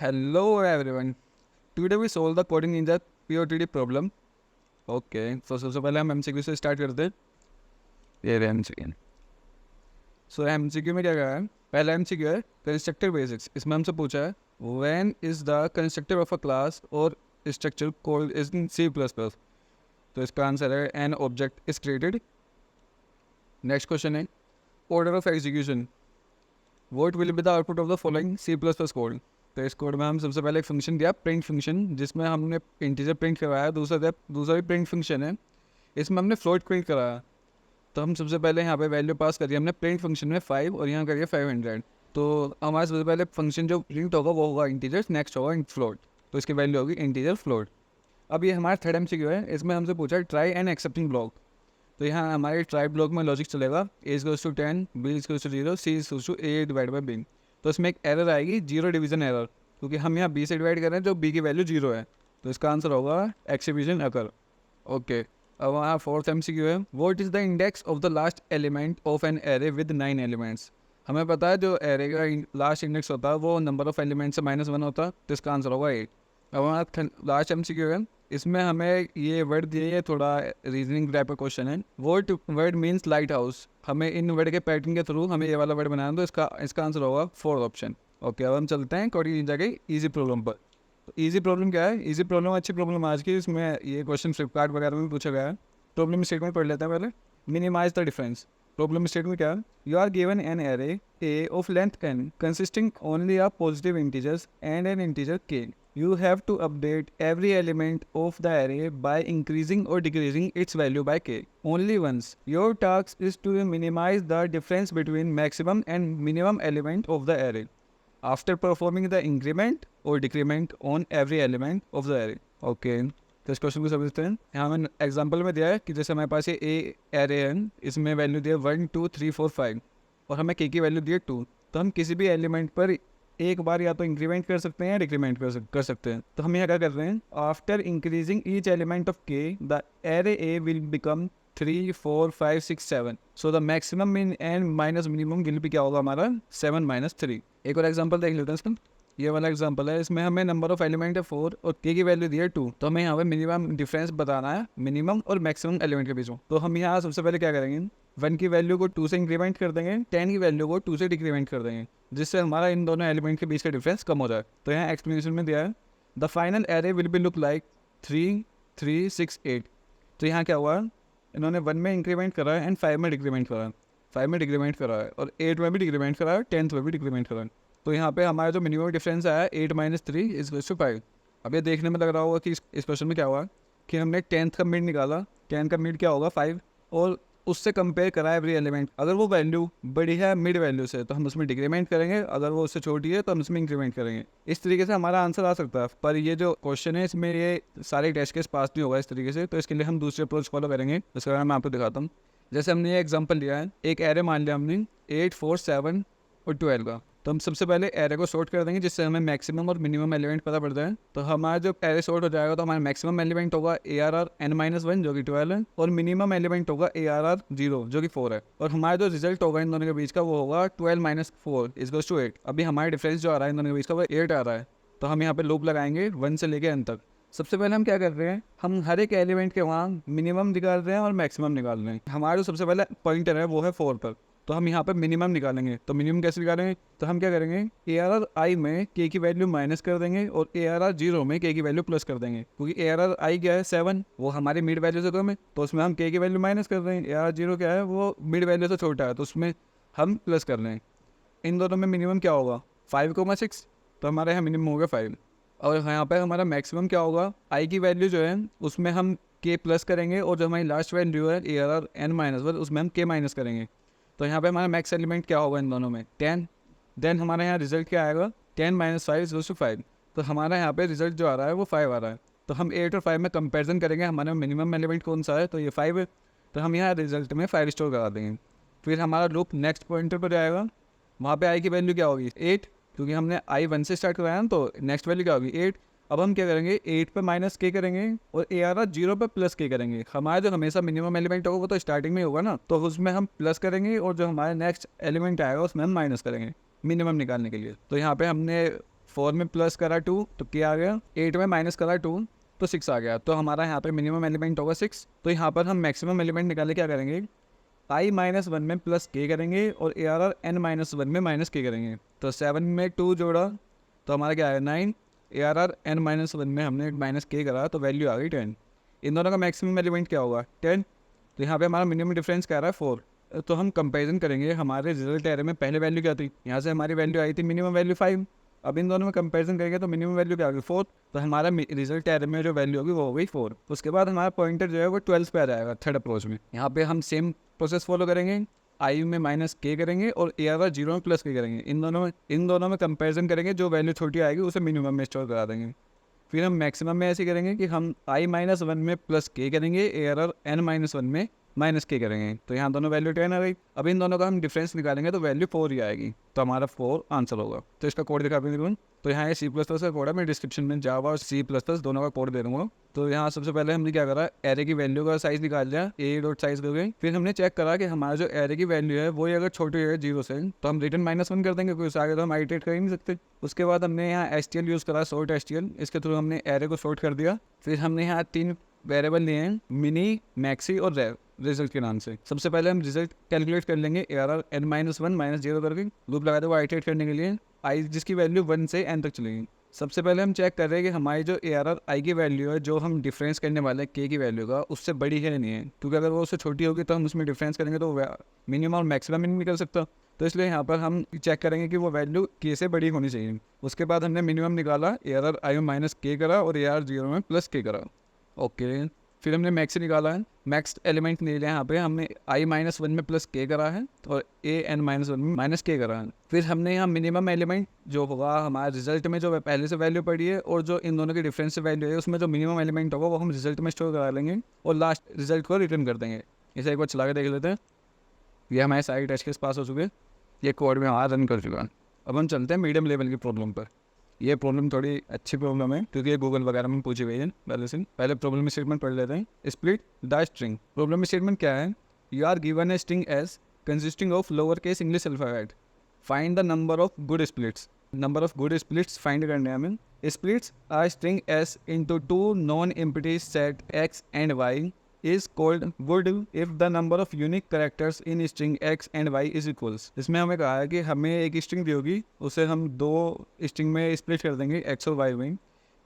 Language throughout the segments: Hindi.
Hello everyone. Today we solve the coding ninja POTD problem. Okay, so सबसे पहले हम MCQ से स्टार्ट करते हैं. ये रहे MCQ. So MCQ में क्या कहा है? पहला MCQ है कंस्ट्रक्टर बेसिक्स. इसमें हमसे पूछा है when is the constructor of a class or structure called in C++. तो इसका आंसर है an object is created. Next question है order of execution. What will be the output of the following C++ code? तो इस कोड में हम सबसे पहले एक फंक्शन दिया प्रिंट फंक्शन, जिसमें हमने इंटीजर प्रिंट करवाया. दूसरा भी प्रिंट फंक्शन है, इसमें हमने फ्लोट प्रिंट कराया. तो हम सबसे पहले यहाँ पे वैल्यू पास करिए हमने प्रिंट फंक्शन में 5 और यहाँ करिए 500. तो हमारे सबसे पहले फंक्शन जो प्रिंट होगा वो होगा इंटीजर, नेक्स्ट होगा फ्लोट. तो इसकी वैल्यू होगी इंटीजर फ्लोट. अब ये हमारा थर्ड MCQ है. इसमें हमसे पूछा ट्राई एंड एक्सेप्टिंग ब्लॉक. तो यहाँ हमारे ट्राई ब्लॉक में लॉजिक चलेगा A=10, B=0, C=A/B. तो इसमें एक एरर आएगी, जीरो डिवीजन एरर, क्योंकि हम यहाँ B से डिवाइड कर रहे हैं जो B की वैल्यू 0 है. तो इसका आंसर होगा एक्सिबिशन अकर. ओके, अब वहाँ फोर्थ MCQ है what is the index of the last element of an array with 9 elements. हमें पता है जो एरे का लास्ट इंडेक्स होता है वो नंबर ऑफ एलिमेंट से -1 होता है. तो इसका आंसर होगा 8. अब हमारा लास्ट MCQ है, इसमें हमें ये वर्ड दिए है, थोड़ा रीजनिंग टाइप का क्वेश्चन है. What word means light house. हमें इन वर्ड के पैटर्न के थ्रू हमें ये वाला वर्ड बनाना, तो इसका आंसर होगा फोर्थ ऑप्शन. ओके, अब हम चलते हैं कोडिंग निंजा के इजी प्रॉब्लम पर. तो इजी प्रॉब्लम क्या है? इजी प्रॉब्लम अच्छी प्रॉब्लम आज की. इसमें ये क्वेश्चन फ्लिपकार्ट वगैरह में पूछा गया है. प्रॉब्लम स्टेटमेंट पढ़ लेते हैं पहले. Minimise the difference. Problem statement क्या है? You are given an array A of length n consisting only of positive integers and an integer k. You have to update every element of the array by increasing or decreasing its value by k only once. Your task is to minimize the difference between maximum and minimum element of the array after performing the increment or decrement on every element of the array. Okay, तो इस क्वेश्चन को समझते हैं. यहाँ में एग्जांपल में दिया है कि जैसे हमारे पास ये ए एरे है, इसमें वैल्यू दिया 1 2 3 4 5 और हमें के की वैल्यू दी है 2. तो हम किसी भी एलिमेंट पर एक बार या तो इंक्रीमेंट कर सकते हैं या डिक्रीमेंट कर सकते हैं. तो हम यहाँ क्या कर रहे हैं? After increasing each element of के the array A will become 3 4 5 6 7. So the maximum mean and minus minimum will भी क्या होगा हमारा 7 - 3. एक और एग्जांपल देख लेते हैं इसका. ये वाला एग्जांपल है, इसमें हमें नंबर ऑफ एलिमेंट है 4 और के की वैल्यू दी है 2. तो हमें यहाँ पे मिनिमम डिफरेंस बताना है मिनिमम और मैक्सिमम एलिमेंट के बीच में. तो हम यहाँ सबसे पहले क्या करेंगे? 1 की वैल्यू को 2 से इंक्रीमेंट कर देंगे, 10 की वैल्यू को 2 से डिक्रीमेंट कर देंगे, जिससे हमारा इन दोनों एलिमेंट के बीच का डिफरेंस कम हो जाए. तो यहाँ एक्सप्लेनेशन में दिया है the final array will be look like 3 3 6 8. तो यहाँ क्या हुआ? इन्होंने 1 में इंक्रीमेंट करा है एंड 5 में डिक्रीमेंट करा है, 5 में डिक्रीमेंट करा है और 8 में भी डिक्रीमेंट करा है, 10th में भी डिक्रीमेंट करा है. तो यहाँ पे हमारा जो मिनिमम डिफरेंस आया 8 - 3 = 5. अब ये देखने में लग रहा होगा कि इस क्वेश्चन में क्या हुआ कि हमने 10th का मिड निकाला. 10th का मिड क्या होगा 5, और उससे कंपेयर करा एवरी एलिमेंट. अगर वो वैल्यू बड़ी है मिड वैल्यू से तो हम उसमें डिक्रीमेंट करेंगे, अगर वो उससे छोटी है तो हम उसमें इंक्रीमेंट करेंगे. इस तरीके से हमारा आंसर आ सकता है. पर ये जो क्वेश्चन है इसमें ये सारे टेस्ट केस पास नहीं होगा इस तरीके से. तो इसके लिए हम दूसरे अप्रोच फॉलो करेंगे, उसके बारे में आपको दिखाता हूँ. जैसे हमने ये एग्जाम्पल लिया है, एक एरे मान लिया हमने 8 4 7 और 12 का. तो हम सबसे पहले एरे को सॉर्ट कर देंगे, जिससे हमें मैक्सिमम और मिनिमम एलिमेंट पता पड़ता है. तो हमारा जो एरे सॉर्ट हो जाएगा तो हमारा मैक्सिमम एलिमेंट होगा ARR n-1 जो कि 12 है, और मिनिमम एलिमेंट होगा ARR 0 जो कि 4 है. और हमारा जो रिजल्ट होगा इन दोनों के बीच का वो होगा 12 - 4 = 8. अभी हमारा डिफरेंस जो आ रहा है इन दोनों के बीच का वो 8 आ रहा है. तो हम यहाँ पे लूप लगाएंगे 1 से लेके n तक. सबसे पहले हम क्या कर रहे हैं? हम हर एक एलिमेंट के वहाँ मिनिमम निकाल रहे हैं और मैक्सिमम निकाल रहे हैं. हमारा जो सबसे पहले पॉइंटर है वो है 4 पर. तो हम यहाँ पर मिनिमम निकालेंगे. तो मिनिमम कैसे निकालेंगे? तो हम क्या करेंगे? ARR I में k की वैल्यू माइनस कर देंगे और ARR 0 में k की वैल्यू प्लस कर देंगे, क्योंकि ARR I क्या है 7, वो हमारी मिड वैल्यू से कम है, तो उसमें हम k की वैल्यू माइनस कर रहे हैं. ARR 0 क्या है? वो मिड वैल्यू से छोटा है, तो उसमें हम प्लस कर रहे हैं. इन दोनों में मिनिमम क्या होगा 5,6. तो हमारे यहाँ मिनिमम हो गया 5. और यहाँ पर हमारा मैक्सिमम क्या होगा? I की वैल्यू जो है उसमें हम k प्लस करेंगे, और जो हमारी लास्ट वैल्यू है ARR n-1 उसमें हम k माइनस करेंगे. तो यहाँ पे हमारा मैक्स एलिमेंट क्या होगा इन दोनों में 10. देन हमारे यहाँ रिजल्ट क्या आएगा 10 - 5 = 5. तो हमारा यहाँ पे रिजल्ट जो आ रहा है वो 5 आ रहा है. तो हम 8 और 5 में कंपैरिजन करेंगे, हमारा मिनिमम एलिमेंट कौन सा है, तो ये 5 है. तो हम यहाँ रिजल्ट में 5 स्टोर करा देंगे. फिर हमारा लूप नेक्स्ट पॉइंटर पर जाएगा. वहाँ पे आई की वैल्यू क्या होगी 8, क्योंकि हमने I 1 से स्टार्ट कराया ना, तो नेक्स्ट वैल्यू क्या होगी 8. अब हम क्या करेंगे 8 पे माइनस k करेंगे और ARR 0 पे प्लस k करेंगे. हमारा जो हमेशा मिनिमम एलिमेंट होगा वो तो स्टार्टिंग में होगा ना, तो उसमें हम प्लस करेंगे, और जो हमारे नेक्स्ट एलिमेंट आएगा उसमें हम माइनस करेंगे मिनिमम निकालने के लिए. तो यहाँ पे हमने 4 में प्लस करा 2 तो क्या आ गया, 8 में माइनस करा 2 तो 6 आ गया। तो हमारा यहाँ पे मिनिमम एलिमेंट होगा 6। तो यहाँ पर हम मैक्सिमम एलिमेंट निकाले क्या करेंगे, i-1 में प्लस k करेंगे और ARR-n-1 में माइनस k करेंगे। तो 7 में 2 जोड़ा तो हमारा क्या आया 9, ARR-n-1 में हमने माइनस k करा तो वैल्यू आ गई 10। इन दोनों का मैक्सिमम एलिमेंट क्या होगा 10। तो यहाँ पे हमारा मिनिमम डिफरेंस क्या रहा है 4। तो हम कंपेरिजन करेंगे, हमारे रिजल्ट एरे में पहले वैल्यू क्या थी, यहाँ से हमारी वैल्यू आई थी मिनिमम वैल्यू 5। अब इन दोनों में कंपैरिजन करेंगे तो मिनिमम वैल्यू क्या होगी 4। तो हमारा रिजल्ट एरे में जो वैल्यू होगी वो हो गई 4। उसके बाद हमारा पॉइंटर जो है वो 12 पे आ जाएगा थर्ड अप्रोच में। यहाँ पे हम सेम प्रोसेस फॉलो करेंगे, आई में माइनस के करेंगे और ARR 0 में प्लस के करेंगे। इन दोनों में कंपैरिजन करेंगे, जो वैल्यू छोटी आएगी उसे मिनिमम में स्टोर करा देंगे। फिर हम मैक्सिमम में ऐसे करेंगे कि हम i-1 में प्लस के करेंगे, ARR-n-1 में माइनस के करेंगे। तो यहाँ दोनों वैल्यू 10 आ गई। अब इन दोनों का हम डिफरेंस निकालेंगे तो वैल्यू 4 ही आएगी। तो हमारा 4 आंसर होगा। तो इसका कोड दिखा दूँ तो यहाँ C++ का कोड है, मैं डिस्क्रिप्शन में जावा और C++ दोनों का कोड दे दूँगा। तो यहाँ सबसे पहले हमने क्या करा, एरे की वैल्यू का साइज निकाल लिया, a.size कर गई। फिर हमने चेक करा कि हमारा जो एरे की वैल्यू है वो अगर छोटी है 0 से तो हम रिटर्न -1 कर देंगे, क्योंकि आगे तो हम आइटरेट कर ही नहीं सकते। उसके बाद हमने यहाँ STL यूज़ करा, सॉर्ट STL। इसके थ्रू हमने एरे को सॉर्ट कर दिया। फिर हमने यहाँ 3 वेरिएबल लिए हैं, मिनी, मैक्सी और रेव, रिजल्ट के नाम से। सबसे पहले हम रिजल्ट कैलकुलेट कर लेंगे, ARR-n-1 -0 करके लूप लगा दे वो आइटरेट करने के लिए, आई जिसकी वैल्यू 1 से n तक चलेगी। सबसे पहले हम चेक कर रहे हैं कि हमारी जो ARR i की वैल्यू है, जो हम डिफरेंस करने वाले हैं k की वैल्यू का, उससे बड़ी है नहीं है। क्योंकि अगर वो उससे छोटी होगी तो हम उसमें डिफरेंस करेंगे तो मिनिमम और मैक्सिमम नहीं निकल सकता। तो इसलिए यहाँ पर हम चेक करेंगे कि वो वैल्यू k से बड़ी होनी चाहिए। उसके बाद हमने मिनिमम निकाला, ARR i में माइनस k करा और ARR 0 में प्लस k करा। ओके, फिर हमने मैक्स निकाला है, मैक्स एलिमेंट ले लिया। यहाँ पे हमने i-1 में प्लस k करा है और AN-1 में माइनस k करा है। फिर हमने यहाँ मिनिमम एलिमेंट जो होगा हमारे रिजल्ट में, जो पहले से वैल्यू पड़ी है और जो इन दोनों की डिफरेंस से वैल्यू है, उसमें जो मिनिमम एलिमेंट होगा वो हम रिजल्ट में स्टोर करा लेंगे और लास्ट रिजल्ट को रिटर्न कर देंगे। इसे एक बार चला के देख लेते हैं। ये हमारे सारे टेस्ट केस पास हो चुके हैं, ये कोड में हमारा रन कर चुका है। अब हम चलते हैं मीडियम लेवल की प्रॉब्लम पर। ये प्रॉब्लम थोड़ी अच्छी प्रॉब्लम है क्योंकि ये गूगल वगैरह में पूछी गई है पहले से। पहले प्रॉब्लम स्टेटमेंट पढ़ लेते हैं। Split the string. Problem statement क्या है, you are given a string S consisting of lower case English alphabet, find the number of good splits. Number of good splits find करने हमें। Splits are string S into 2 non empty set x एंड y is called good if the number of unique characters in string x and y is equals। इसमें हमें कहा है कि हमें एक स्ट्रिंग दी होगी, उसे हम 2 स्ट्रिंग में स्प्लिट कर देंगे x और y में,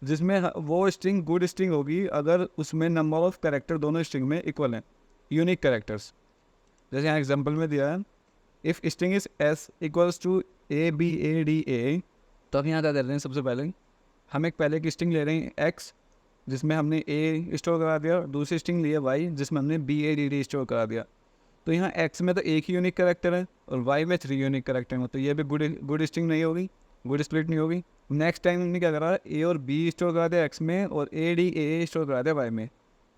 जिसमें वो स्ट्रिंग गुड स्ट्रिंग होगी अगर उसमें नंबर ऑफ कैरेक्टर दोनों स्ट्रिंग में इक्वल हैं, यूनिक कैरेक्टर्स। जैसे यहाँ एग्जाम्पल में दिया है, if string is s equals to ABADA। तो अब यहाँ क्या कर रहे हैं, सबसे पहले हम एक पहले की स्ट्रिंग ले रहे हैं x, जिसमें हमने A स्टोर करा दिया, दूसरी स्ट्रिंग लिए Y जिसमें हमने BADD स्टोर करा दिया। तो यहाँ X में तो एक ही यूनिक कैरेक्टर है और Y में 3 यूनिक कैरेक्टर हैं, तो ये भी गुड स्ट्रिंग नहीं होगी, गुड स्प्लिट नहीं होगी। नेक्स्ट टाइम हमने क्या करा, A और B स्टोर करा दिया X में और ADA स्टोर करा दिया Y में।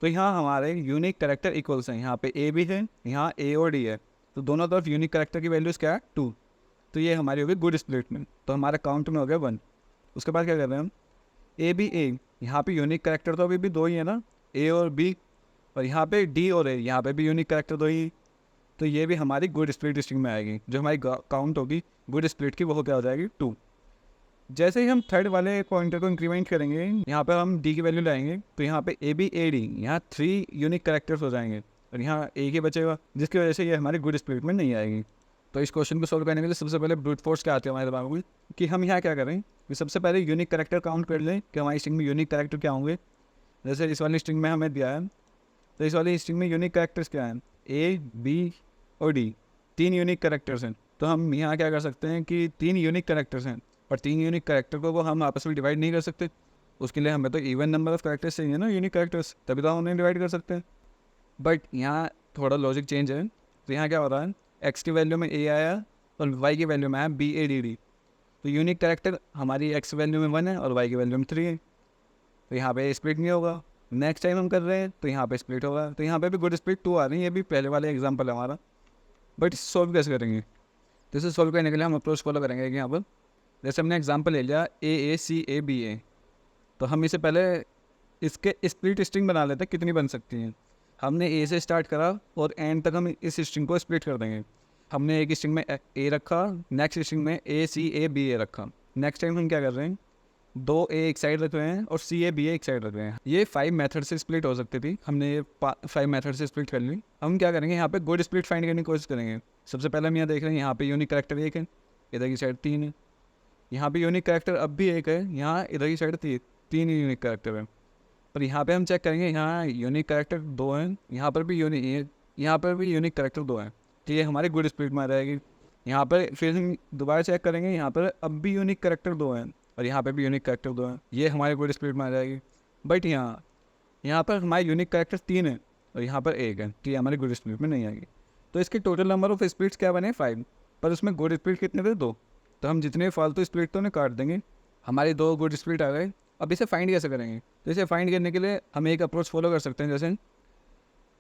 तो यहाँ हमारे यूनिक कैरेक्टर इक्वल्स हैं, यहाँ पे A भी है, यहाँ A और D है, तो दोनों तरफ यूनिक कैरेक्टर की वैल्यूज़ क्या है 2। तो ये हमारी होगी गुड स्प्लिट में, तो हमारा काउंट में हो गया 1। उसके बाद क्या कर रहे हैं हम, ABA, यहाँ पे यूनिक कैरेक्टर तो अभी भी 2 ही है ना, A और B, और यहाँ पे D और A, यहाँ पे भी यूनिक कैरेक्टर 2 ही। तो ये भी हमारी गुड स्प्लिट स्ट्रिंग में आएगी। जो हमारी काउंट होगी गुड स्प्लिट की वो क्या हो जाएगी 2। जैसे ही हम थर्ड वाले पॉइंटर को इंक्रीमेंट करेंगे, यहाँ पर हम D की वैल्यू लाएंगे, तो यहाँ पे ABAD, यहाँ 3 यूनिक कैरेक्टर्स हो जाएंगे और यहाँ A ही बचेगा, जिसकी वजह से ये हमारी गुड स्प्लिट में नहीं आएगी। तो इस क्वेश्चन को सोल्व करने के लिए सबसे पहले ब्रूट फोर्स क्या आते हैं हमारे दिमाग में, कि हम यहाँ क्या करें कि सबसे पहले यूनिक कैरेक्टर काउंट कर लें कि हमारी स्ट्रिंग में यूनिक कैरेक्टर क्या होंगे। जैसे इस वाली स्ट्रिंग में हमें दिया है, तो इस वाली स्ट्रिंग में यूनिक कैरेक्टर्स क्या हैं, A, B और D, 3 यूनिक कैरेक्टर्स हैं। तो हम यहाँ क्या कर सकते हैं कि 3 यूनिक कैरेक्टर्स हैं और 3 यूनिक कैरेक्टर को वो हम आपस में डिवाइड नहीं कर सकते। उसके लिए हमें तो इवन नंबर ऑफ कैरेक्टर्स चाहिए ना, यूनिक कैरेक्टर्स, तभी तो हम उन्हें डिवाइड कर सकते हैं। बट यहाँ थोड़ा लॉजिक चेंज है। तो यहाँ क्या हो रहा है, x की वैल्यू में A आया और y की वैल्यू में आया BADD। तो यूनिक कैरेक्टर हमारी x वैल्यू में 1 है और y की वैल्यू में 3 है, तो यहाँ पे स्प्लिट नहीं होगा। नेक्स्ट टाइम हम कर रहे हैं तो यहाँ पे स्प्लिट होगा, तो यहाँ पे भी गुड स्प्लिट 2 आ रही है। ये भी पहले वाले एग्जांपल है हमारा। बट इसे सॉल्व कैसे करेंगे, तो इसे सॉल्व करने के लिए हम अप्रोच फॉलो करेंगे कि यहाँ पर जैसे हमने एग्जाम्पल ले लिया AACABA, तो हम इसे पहले इसके स्प्लिट स्ट्रिंग बना लेते हैं, कितनी बन सकती हैं। हमने A से स्टार्ट करा और एंड तक हम इस स्ट्रिंग को स्प्लिट कर देंगे। हमने एक स्ट्रिंग में A रखा, नेक्स्ट स्ट्रिंग में ACABA रखा, नेक्स्ट टाइम हम क्या कर रहे हैं, 2 ए एक साइड रख रहे हैं और सी ए बी एक साइड रख रहे हैं। ये 5 मेथड से स्प्लिट हो सकती थी, हमने ये 5 मेथड से स्प्लिट कर ली। हम क्या करेंगे, यहाँ पे गुड स्प्लिट फाइंड करने की कोशिश करेंगे। सबसे पहले हम यहाँ देख रहे हैं, यहाँ पे यूनिक करेक्टर 1 है, इधर की साइड 3 है। यहाँ पे यूनिक करेक्टर अब भी 1 है, यहाँ इधर की साइड 3 यूनिक करेक्टर है। पर यहाँ पे हम चेक करेंगे, यहाँ यूनिक करेक्टर 2 हैं, यहाँ पर भी यूनिक करेक्टर 2 हैं, तो ये हमारी गुड स्प्लिट में आ जाएगी। यहाँ पर फिर हम दोबारा चेक करेंगे, यहाँ पर अब भी यूनिक करेक्टर 2 हैं और यहाँ पे भी यूनिक करेक्टर 2 हैं, ये हमारे गुड स्प्लिट में आ जाएगी। बट यहाँ पर हमारे यूनिक करेक्टर 3 है और यहाँ पर 1 है, तो ये हमारे गुड स्प्लिट में नहीं आएगी। तो इसके टोटल नंबर ऑफ स्प्लिट्स क्या बने 5, पर उसमें गुड स्प्लिट कितने थे 2, तो हम जितने फालतू स्प्लिट तो उन्हें काट देंगे, हमारी 2 गुड स्प्लिट आ गए। अब इसे फाइंड कैसे करेंगे, तो इसे फाइंड करने के लिए हम एक अप्रोच फॉलो कर सकते हैं। जैसे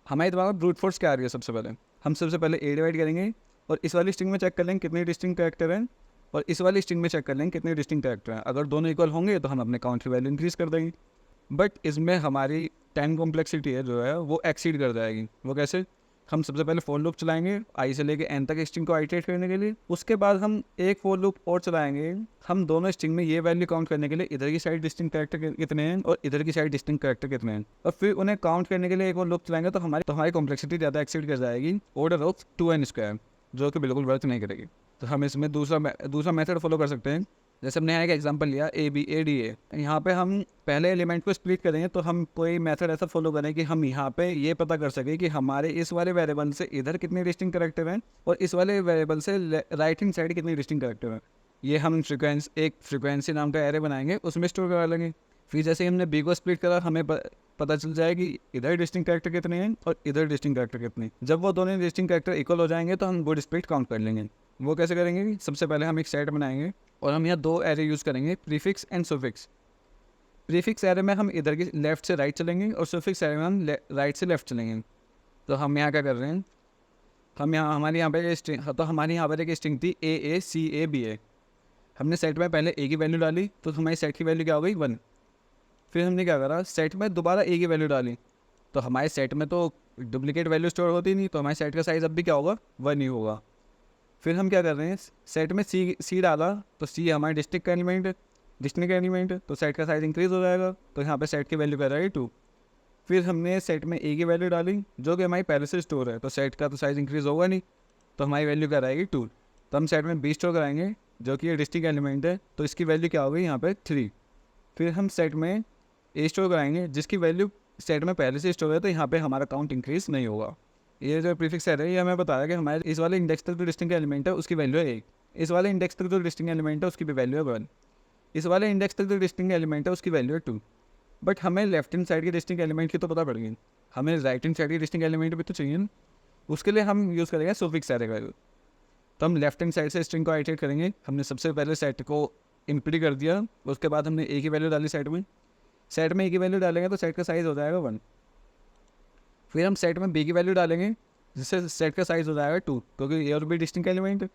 हमारे दिमाग में ब्रूट फोर्स क्या आ रही है, सबसे पहले ए डिवाइड करेंगे और इस वाली स्ट्रिंग में चेक कर लेंगे कितने डिस्टिंक्ट कैरेक्टर हैं, और इस वाली स्ट्रिंग में चेक कर लेंगे कितने डिस्टिंक्ट कैरेक्टर हैं। अगर दोनों इक्वल होंगे तो हम अपने काउंट की वैल्यू इंक्रीज़ कर देंगे। बट इसमें हमारी 10 कॉम्प्लेक्सिटी है जो है वो एक्सीड कर जाएगी। वो कैसे, हम सबसे पहले फोर लूप चलाएंगे आई से लेके एन तक स्ट्रिंग को आइटरेट करने के लिए, उसके बाद हम एक फोर लूप और चलाएंगे, हम दोनों स्ट्रिंग में ये वैल्यू काउंट करने के लिए इधर की साइड डिस्टिंक्ट कैरेक्टर कितने हैं और इधर की साइड डिस्टिंक्ट कैरेक्टर कितने हैं, और फिर उन्हें काउंट करने के लिए एक और लूप चलाएंगे, तो हमारी कॉम्प्लेक्सिटी ज़्यादा एक्सीड कर जाएगी ऑर्डर ऑफ 2n², जो कि बिल्कुल वर्क नहीं करेगी। तो हम इसमें दूसरा मेथड फॉलो कर सकते हैं। जैसे हमने यहाँ एक एग्जांपल लिया ABADA, यहाँ पे हम पहले एलिमेंट को स्प्लिट करेंगे, तो हम कोई मेथड ऐसा फॉलो करें कि हम यहाँ पे ये पता कर सकें कि हमारे इस वाले वेरिएबल से इधर कितने डिस्टिंक्ट कैरेक्टर हैं और इस वाले वेरिएबल से राइट हैंड साइड कितने डिस्टिंक्ट कैरेक्टर हैं। ये हम एक फ्रिक्वेंसी नाम का एरे बनाएंगे, उसमें स्टोर करा लेंगे। फिर जैसे ही हमने बी को स्प्लिट करा, हमें पता चल जाएगी इधर डिस्टिंक्ट कैरेक्टर कितने हैं और इधर डिस्टिंक्ट कैरेक्टर कितने। जब वो दोनों डिस्टिंक्ट कैरेक्टर इक्वल हो जाएंगे तो हम गुड स्प्लिट काउंट कर लेंगे। वो कैसे करेंगे, सबसे पहले हम एक सेट बनाएंगे और हम यहाँ 2 एरे यूज़ करेंगे, prefix and suffix. Prefix array में हम इधर की लेफ्ट से राइट चलेंगे और सुफिक्स एरे में हम राइट से लेफ्ट चलेंगे। तो हम यहाँ क्या कर रहे हैं, हमारे यहाँ पर एक स्ट्रिंग थी AACABA। हमने सेट में पहले ए की वैल्यू डाली, तो हमारी सेट की वैल्यू क्या हो गई 1। फिर हमने क्या करा, सेट में दोबारा ए की वैल्यू डाली, तो हमारे सेट में तो डुप्लीकेट वैल्यू स्टोर होती नहीं, तो हमारे सेट का साइज़ अब भी क्या होगा 1 ही होगा। फिर हम क्या कर रहे हैं, सेट में सी डाला, तो सी हमारे डिस्टिंक्ट एलिमेंट है, तो सेट का साइज़ इंक्रीज़ हो जाएगा, तो यहाँ पे सेट की वैल्यू कर रहा है 2। फिर हमने सेट में ए की वैल्यू डाली जो कि हमारी पहले से स्टोर है, तो सेट का तो साइज़ इंक्रीज़ होगा नहीं, तो हमारी वैल्यू क्या रहेगी 2। तो हम सेट में बी स्टोर कराएंगे जो कि ये डिस्टिंक्ट एलिमेंट है, तो इसकी वैल्यू क्या होगी यहाँ पे 3। फिर हम सेट में ए स्टोर कराएंगे जिसकी वैल्यू सेट में पहले से स्टोर है, तो यहाँ पे हमारा काउंट इंक्रीज़ नहीं होगा। ये जो प्रीफिक्स है ये हमें बताया कि हमारे इस वाले इंडेक्स तक जो डिस्टिंक्ट एलिमेंट है उसकी वैल्यू है 1, इस वाले इंडेक्स तक जो डिस्टिंक्ट एलिमेंट है उसकी भी वैल्यू है 1, इस वाले इंडेक्स तक जो डिस्टिंक्ट एलिमेंट है उसकी वैल्यू है 2। बट हमें लेफ्ट हैंड साइड के डिस्टिंक्ट एलिमेंट की तो पता पड़ गई, हमें राइट हैंड साइड के डिस्टिंक्ट एलिमेंट भी तो चाहिए ना। उसके लिए हम यूज़ करेंगे सुफिक्स एरे का। तो हम लेफ्ट हैंड साइड से स्ट्रिंग को आइटरेट करेंगे। हमने सबसे पहले सेट को इम्प्ली कर दिया, उसके बाद हमने ए की वैल्यू डाली सेट में ए की वैल्यू डालेंगे तो सेट का साइज़ हो जाएगा 1। फिर हम सेट में बी की वैल्यू डालेंगे जिससे सेट का साइज़ हो जाएगा 2, क्योंकि ए और बी डिस्टिंक्ट एलिमेंट है।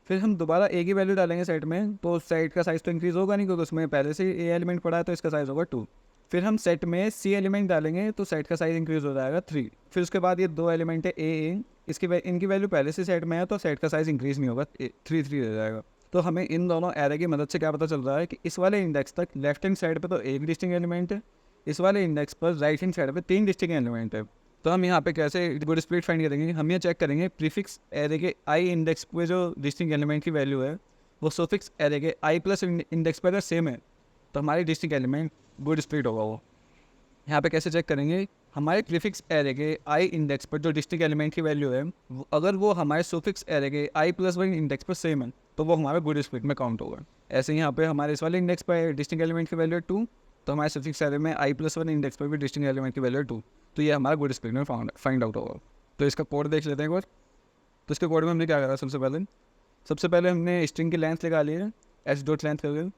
फिर हम दोबारा ए की वैल्यू डालेंगे सेट में, तो सेट का साइज़ तो इंक्रीज़ होगा नहीं क्योंकि उसमें पहले से ए एलिमेंट पड़ा है, तो इसका साइज़ होगा 2। फिर हम सेट में सी एलिमेंट डालेंगे तो सेट का साइज़ इंक्रीज़ हो जाएगा 3। फिर उसके बाद ये 2 एलिमेंट है ए, इनकी वैल्यू पहले से सेट में है, तो सेट का साइज़ इंक्रीज़ नहीं होगा, 3 रह जाएगा। तो हमें इन दोनों एरे की मदद से क्या पता चल रहा है कि इस वाले इंडेक्स तक लेफ्ट हैंड साइड पे तो एक डिस्टिंक्ट एलिमेंट है, इस वाले इंडेक्स पर राइट हैंड साइड पे 3 डिस्टिंक्ट एलिमेंट है। तो हम यहाँ पे कैसे गुड स्प्लिट फाइंड करेंगे, हम ये चेक करेंगे प्रीफिक्स एरे के आई इंडेक्स पे जो डिस्टिंक्ट एलिमेंट की वैल्यू है वो सुफिक्स एरे के आई प्लस इंडेक्स पर अगर सेम है तो हमारी डिस्टिंक्ट एलिमेंट गुड स्प्लिट होगा। वो यहाँ पे कैसे चेक करेंगे, हमारे प्रीफिक्स एरे के आई इंडेक्स पर जो डिस्टिंक्ट एलिमेंट की वैल्यू है अगर वो हमारे सुफिक्स एरे के i+1 इंडेक्स पर सेम है तो वो हमारे गुड स्प्लिट में काउंट होगा। ऐसे यहाँ पे हमारे इस वाले इंडेक्स पर डिस्टिंक्ट एलिमेंट की वैल्यू है 2, तो हमारे सुफिक्स एरे में i+1 इंडेक्स पर भी डिस्टिंक्ट एलिमेंट की वैल्यू है 2, तो ये हमारा गुड स्प्लिट में फाइंड आउट होगा। तो इसका कोड देख लेते हैं एक बार। तो इसके कोड में हमने क्या करा, सबसे पहले हमने स्ट्रिंग की लेंथ निकाली है s.length करके।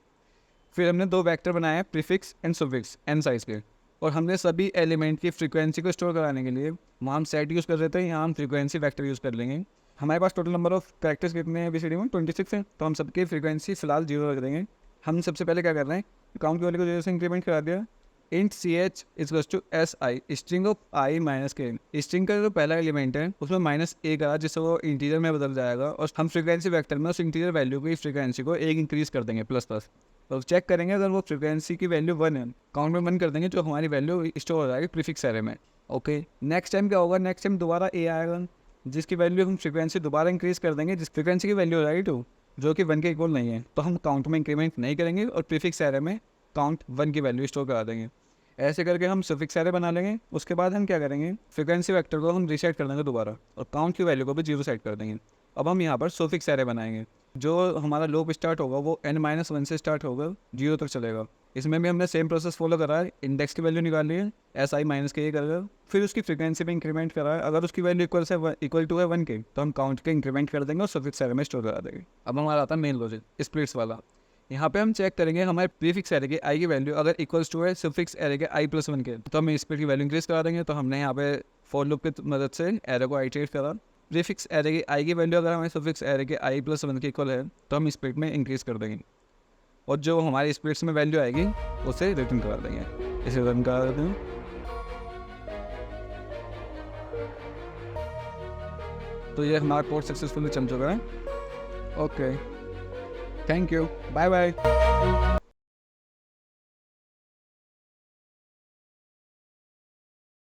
फिर हमने 2 वेक्टर बनाए हैं prefix and suffix n size के, और हमने सभी एलिमेंट की फ्रीक्वेंसी को स्टोर कराने के लिए वहाँ हम सेट यूज़ कर रहे थे, यहाँ हम फ्रीक्वेंसी वेक्टर यूज़ कर लेंगे। हमारे पास टोटल नंबर ऑफ कैरेक्टर्स कितने हैं ABCD में 26 है, तो हम सबकी फ्रीक्वेंसी फ़िलहाल 0 रख देंगे। हम सबसे पहले क्या कर रहे हैं, काउंट की वैल्यू को 0 से इंक्रीमेंट करा दिया, int C H is to S I string of I minus K. String का जो पहला एलिमेंट है उसमें माइनस ए करा जिससे वो इंटीजर में बदल जाएगा और हम फ्रीक्वेंसी वेक्टर में उस इंटीजर वैल्यू की फ्रीक्वेंसी को एक इंक्रीज कर देंगे प्लस प्लस। तो चेक करेंगे अगर वो फ्रीक्वेंसी की वैल्यू 1 है, काउंट में 1 कर देंगे जो हमारी वैल्यू स्टोर हो जाएगी प्रीफिक्स एरे में। ओके, नेक्स्ट टाइम क्या होगा, नेक्स्ट टाइम दोबारा ए आएगा जिसकी वैल्यू हम फ्रीक्वेंसी दोबारा इंक्रीज कर देंगे, जिस फ्रीक्वेंसी की वैल्यू हो जाएगी 2 जो कि 1 के इक्वल नहीं है, तो हम काउंट में इंक्रीमेंट नहीं करेंगे और प्रीफिक्स एरे में काउंट 1 की वैल्यू स्टोर करा देंगे। ऐसे करके हम सफिक्स एरे बना लेंगे। उसके बाद हम क्या करेंगे, फ्रीक्वेंसी वेक्टर को हम रीसेट कर देंगे दोबारा और काउंट की वैल्यू को भी 0 सेट कर देंगे। अब हम यहाँ पर सफिक्स एरे बनाएंगे। जो हमारा लूप स्टार्ट होगा वो n-1 से स्टार्ट होगा, 0 तक चलेगा। इसमें भी हमने सेम प्रोसेस फॉलो करा है, इंडेक्स की वैल्यू निकाली है एस आई माइनस के करेगा, फिर उसकी फ्रीक्वेंसी में इंक्रीमेंट करा है। अगर उसकी वैल्यू इक्वल टू है 1 के तो हम काउंट के इंक्रीमेंट कर देंगे और सफिक्स एरे में स्टोर करा देंगे। अब हमारा आता है मेन लॉजिक स्प्लिट्स वाला। यहाँ पे हम चेक करेंगे हमारे प्रीफिक्स एरे के आई की वैल्यू अगर इक्वल्स टू है सफिक्स एरे के i + 1 के, तो हम स्प्लिट की वैल्यू इंक्रीज करा देंगे। तो हमने यहाँ पे फॉर लूप की मदद से एरे को आइटरेट करा। प्रीफिक्स एरे की आई की वैल्यू अगर हमारे सफिक्स एरे के i + 1 के इक्वल है तो हम स्प्लिट में इंक्रीज कर देंगे और जो हमारी स्प्लिट्स में वैल्यू आएगी उसे रिटर्न करा देंगे। इसे रन करा देते हैं। तो ये हमारा कोड सक्सेसफुली चल चुका है। Okay, thank you, bye bye.